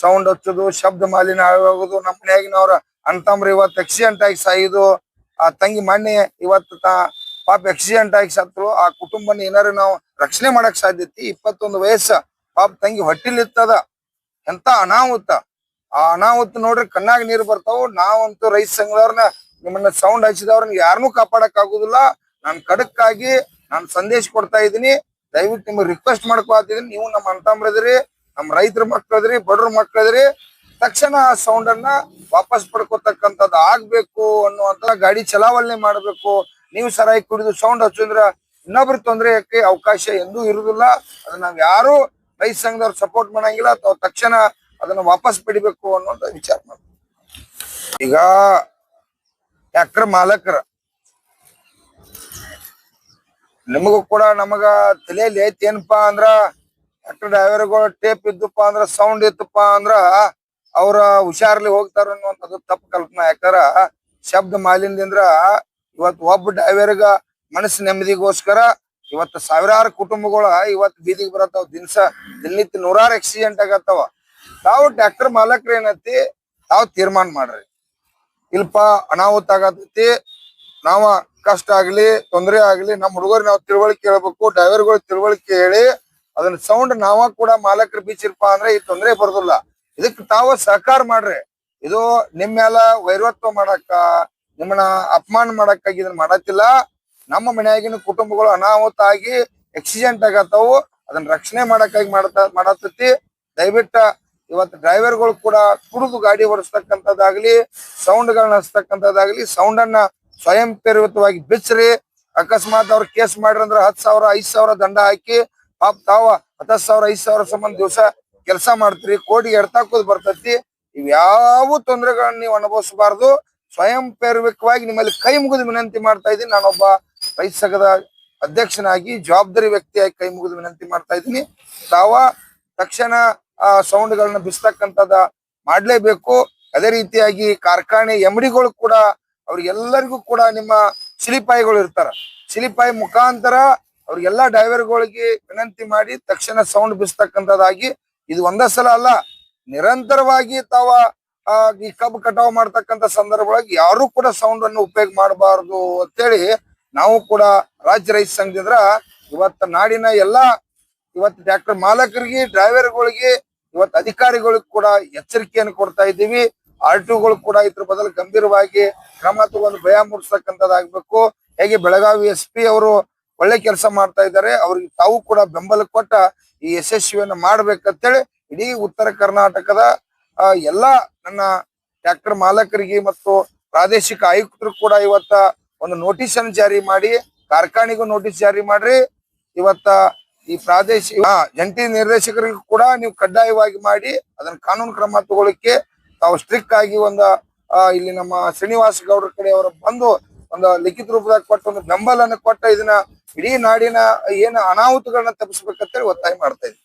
Sound ಹಚ್ಚೋದು, ಶಬ್ದ ಮಾಲಿನ್ಯ ಆಗೋದು, ನಮ್ಮ ಮನ್ಯಾಗಿನವ್ರ ಅಂತಂಬ್ರಿ ಇವತ್ತು ಆಕ್ಸಿಡೆಂಟ್ ಆಗಿ ಸಾಯುದು. ಆ ತಂಗಿ ಮೊನ್ನೆ ಇವತ್ತು ಪಾಪ ಆಕ್ಸಿಡೆಂಟ್ ಆಗಿ ಸತ್ರು. ಆ ಕುಟುಂಬನ ಏನಾರು ನಾವು ರಕ್ಷಣೆ ಮಾಡಕ್ ಸಾಧ್ಯತಿ. 21 ವಯಸ್ಸ ಪಾಪ ತಂಗಿ ಹೊಟ್ಟಿಲ್ ಇರ್ತದ. ಎಂತ ಅನಾಹುತ. ಆ ಅನಾಹುತ ನೋಡ್ರಿ ಕಣ್ಣಾಗ ನೀರು ಬರ್ತಾವ. ನಾವಂತೂ ರೈತ ಸಂಘದವ್ರನ್ನ ನಿಮ್ಮನ್ನ ಸೌಂಡ್ ಹಚ್ಚಿದವ್ರನ್ನ ಯಾರನ್ನೂ ಕಾಪಾಡಕ್ ಆಗುದಿಲ್ಲ. ನಾನ್ ಖಡಕ್ಕಾಗಿ ನಾನು ಸಂದೇಶ ಕೊಡ್ತಾ ಇದೀನಿ. ದಯವಿಟ್ಟು ನಿಮ್ಗೆ ರಿಕ್ವೆಸ್ಟ್ ಮಾಡ್ಕೊತಿದೀನಿ. ನೀವು ನಮ್ಮ ಅಂತಂಬ್ರದ್ರಿ, ನಮ್ಮ ರೈತರ ಮಕ್ಕಳದ್ರಿ, ಬಡ್ರ ಮಕ್ಕಳದ್ರಿ. ತಕ್ಷಣ ಆ ಸೌಂಡ್ ಅನ್ನ ವಾಪಸ್ ಪಡ್ಕೋತಕ್ಕಂಥದ್ದು ಆಗ್ಬೇಕು ಅನ್ನುವಂತ ಗಾಡಿ ಚಲಾವಣೆ ಮಾಡ್ಬೇಕು. ನೀವು ಸರಾಯಿ ಕುಡಿದು ಸೌಂಡ್ ಹಚ್ಚಿದ್ರ ಇನ್ನೊಬ್ರು ತೊಂದರೆಕ್ಕೆ ಅವಕಾಶ ಎಂದೂ ಇರುದಿಲ್ಲ. ಅದನ್ನ ನಾವ್ ಯಾರು ರೈತ ಸಂಘದವ್ರು ಸಪೋರ್ಟ್ ಮಾಡಂಗಿಲ್ಲ. ಅಥವಾ ತಕ್ಷಣ ಅದನ್ನ ವಾಪಸ್ ಪಡಿಬೇಕು ಅನ್ನೋಂತ ವಿಚಾರ ಮಾಡ್ತೀವಿ. ಈಗ ಟ್ರ್ಯಾಕ್ಟರ್ ಮಾಲಕರ ನಿಮಗೂ ಕೂಡ ನಮಗ ತಲೆಯಲ್ಲಿ ಐತಿ ಏನಪ್ಪಾ ಅಂದ್ರ, ಟ್ರ್ಯಾಕ್ಟರ್ ಡ್ರೈವರ್ಗಳು ಟೇಪ್ ಇದ್ದಪ್ಪ ಅಂದ್ರ, ಸೌಂಡ್ ಇತ್ತಪ್ಪ ಅಂದ್ರ ಅವ್ರ ಹುಷಾರ್ಲಿ ಹೋಗ್ತಾರ ಅನ್ನುವಂಥದ್ದು ತಪ್ಪು ಕಲ್ಪನಾ. ಯಾಕಂದ್ರ ಶಬ್ದ ಮಾಲಿನ್ಯದಿಂದ ಇವತ್ತು ಒಬ್ಬ ಡ್ರೈವರ್ಗ ಮನಸ್ಸು ನೆಮ್ಮದಿಗೋಸ್ಕರ ಇವತ್ತು ಸಾವಿರಾರು ಕುಟುಂಬಗಳು ಇವತ್ತು ಬೀದಿಗೆ ಬರತ್ತಾವ. ದಿನನಿತ್ಯ ನೂರಾರು ಆಕ್ಸಿಡೆಂಟ್ ಆಗತ್ತಾವ. ತಾವು ಟ್ರ್ಯಾಕ್ಟರ್ ಮಾಲಕ್ರ ಏನೈತಿ, ತಾವು ತೀರ್ಮಾನ ಮಾಡ್ರಿ. ಇಲ್ಪ ಅನಾಹುತ ಆಗತೈತಿ, ನಾವ ಕಷ್ಟ ಆಗ್ಲಿ ತೊಂದರೆ ಆಗ್ಲಿ ನಮ್ಮ ಹುಡುಗರು ನಾವು ತಿಳುವಳಿಕೆ ಹೇಳ್ಬೇಕು. ಡ್ರೈವರ್ಗಳು ತಿಳುವಳಿಕೆ ಹೇಳಿ ಅದನ್ನ ಸೌಂಡ್ ನಾವ ಕೂಡ ಮಾಲಕರು ಬೀಚಿರ್ಪ ಅಂದ್ರೆ ಈ ತೊಂದರೆ ಬರೋದಿಲ್ಲ. ಇದಕ್ ತಾವ ಸಹಕಾರ ಮಾಡ್ರಿ. ಇದು ನಿಮ್ಮೆಲ್ಲ ವೈರತ್ವ ಮಾಡಕ್ಕ, ನಿಮ್ಮನ್ನ ಅಪಮಾನ ಮಾಡಕ್ಕಾಗಿ ಇದನ್ನ ಮಾಡತ್ತಿಲ್ಲ. ನಮ್ಮ ಮನೆಯಾಗಿನ ಕುಟುಂಬಗಳು ಅನಾಹುತ ಆಗಿ ಆಕ್ಸಿಡೆಂಟ್ ಆಗತ್ತಾವು. ಅದನ್ನ ರಕ್ಷಣೆ ಮಾಡಕ್ಕಾಗಿ ಮಾಡತೈತಿ. ದಯವಿಟ್ಟ ಇವತ್ತು ಡ್ರೈವರ್ಗಳು ಕೂಡ ಕುಡಿದು ಗಾಡಿ ಓಡಿಸ್ತಕ್ಕಂಥದ್ದಾಗ್ಲಿ, ಸೌಂಡ್ ಗಳನ್ನ ಹಚ್ತಕ್ಕಂಥದ್ದಾಗ್ಲಿ, ಸೌಂಡ್ ಅನ್ನ ಸ್ವಯಂ ಪ್ರೇರಿತವಾಗಿ ಬಿಚ್ಚ್ರಿ. ಅಕಸ್ಮಾತ್ ಅವ್ರ ಕೇಸ್ ಮಾಡ್ರಂದ್ರ 10,000 5,000 ದಂಡ ಹಾಕಿ ಪಾಪ ತಾವ 10,000 5,000 ಸಂಬಂಧ ದಿವಸ ಕೆಲಸ ಮಾಡ್ತೀರಿ. ಕೋಟಿಗೆ ಎಡ್ತಾಕೋದ್ ಬರ್ತೈತಿ. ಇವ್ಯಾವ ತೊಂದರೆಗಳನ್ನ ನೀವು ಅನುಭವಿಸಬಾರ್ದು. ಸ್ವಯಂ ಪ್ರೇರಿತವಾಗಿ ನಿಮ್ಮಲ್ಲಿ ಕೈ ಮುಗಿದು ವಿನಂತಿ ಮಾಡ್ತಾ ಇದ್ದೀನಿ. ನಾನೊಬ್ಬ ರೈತ ಸಂಘದ ಅಧ್ಯಕ್ಷನಾಗಿ ಜವಾಬ್ದಾರಿ ವ್ಯಕ್ತಿಯಾಗಿ ಕೈ ಮುಗಿದು ವಿನಂತಿ ಮಾಡ್ತಾ ಇದ್ದೀನಿ. ತಾವ ತಕ್ಷಣ ಆ ಸೌಂಡ್ ಗಳನ್ನ ಬಿಸ್ತಕ್ಕಂಥದ ಮಾಡ್ಲೇಬೇಕು. ಅದೇ ರೀತಿಯಾಗಿ ಕಾರ್ಖಾನೆ ಎಮ್ಡಿಗಳು ಕೂಡ ಅವ್ರಿಗೆಲ್ಲರಿಗೂ ಕೂಡ ನಿಮ್ಮ ಸಿಲಿಪಾಯಿಗಳು ಇರ್ತಾರ. ಸಿಲಿಪಾಯಿ ಮುಖಾಂತರ ಅವ್ರಿಗೆಲ್ಲಾ ಡ್ರೈವರ್ಗಳಿಗೆ ವಿನಂತಿ ಮಾಡಿ ತಕ್ಷಣ ಸೌಂಡ್ ಬಿಸ್ತಕ್ಕಂಥದ್ದಾಗಿ. ಇದು ಒಂದೇ ಸಲ ಅಲ್ಲ, ನಿರಂತರವಾಗಿ ತಾವ ಈ ಕಬ್ಬು ಕಟಾವು ಮಾಡ್ತಕ್ಕಂಥ ಸಂದರ್ಭವಾಗಿ ಯಾರು ಕೂಡ ಸೌಂಡ್ ಅನ್ನು ಉಪಯೋಗ ಮಾಡಬಾರದು ಅಂತೇಳಿ ನಾವು ಕೂಡ ರಾಜ್ಯ ರೈತ ಸಂಘದಿಂದ ಇವತ್ತು ನಾಡಿನ ಎಲ್ಲಾ ಇವತ್ತು ಟ್ರ್ಯಾಕ್ಟರ್ ಮಾಲಕರಿಗೆ, ಡ್ರೈವರ್ಗಳಿಗೆ, ಇವತ್ತು ಅಧಿಕಾರಿಗಳಿಗೆ ಕೂಡ ಎಚ್ಚರಿಕೆಯನ್ನು ಕೊಡ್ತಾ ಇದ್ದೀವಿ. ಆರ್ಟಿಒಗಳು ಕೂಡ ಇದ್ರ ಬದಲು ಗಂಭೀರವಾಗಿ ಕ್ರಮ ತಗೊಂಡು ಭಯ ಮೂಡಿಸ್ತಕ್ಕಂಥದ್ದಾಗ್ಬೇಕು. ಹೇಗೆ ಬೆಳಗಾವಿ SP ಅವರು ಒಳ್ಳೆ ಕೆಲಸ ಮಾಡ್ತಾ ಇದ್ದಾರೆ, ಅವ್ರಿಗೆ ತಾವು ಕೂಡ ಬೆಂಬಲ ಕೊಟ್ಟ ಈ ಯಶಸ್ವಿಯನ್ನ ಮಾಡ್ಬೇಕಂತೇಳಿ ಇಡೀ ಉತ್ತರ ಕರ್ನಾಟಕದ ಎಲ್ಲಾ ನನ್ನ ಟ್ರ್ಯಾಕ್ಟರ್ ಮಾಲಕರಿಗೆ ಮತ್ತು ಪ್ರಾದೇಶಿಕ ಆಯುಕ್ತರು ಕೂಡ ಇವತ್ತ ಒಂದು ನೋಟಿಸ್ ಅನ್ನು ಜಾರಿ ಮಾಡಿ, ಕಾರ್ಖಾನೆಗೂ ನೋಟಿಸ್ ಜಾರಿ ಮಾಡ್ರಿ. ಇವತ್ತ ಈ ಪ್ರಾದೇಶಿಕ ಜಂಟಿ ನಿರ್ದೇಶಕರಿಗೂ ಕೂಡ ನೀವು ಕಡ್ಡಾಯವಾಗಿ ಮಾಡಿ ಅದನ್ನ ಕಾನೂನು ಕ್ರಮ ತಗೊಳ್ಳಿಕ್ಕೆ ತಾವು ಸ್ಟ್ರಿಕ್ಟ್ ಆಗಿ ಇಲ್ಲಿ ನಮ್ಮ ಶ್ರೀನಿವಾಸ ಗೌಡ್ರ ಕಡೆ ಅವರು ಬಂದು ಒಂದು ಲಿಖಿತ ರೂಪದಾಗ ಕೊಟ್ಟು ಒಂದು ಬೆಂಬಲನ್ನು ಕೊಟ್ಟ ಇದನ್ನ ಇಡೀ ನಾಡಿನ ಏನು ಅನಾಹುತಗಳನ್ನ ತಪ್ಪಿಸ್ಬೇಕಂತೇಳಿ ಒತ್ತಾಯ ಮಾಡ್ತಾ ಇದ್ದೀವಿ.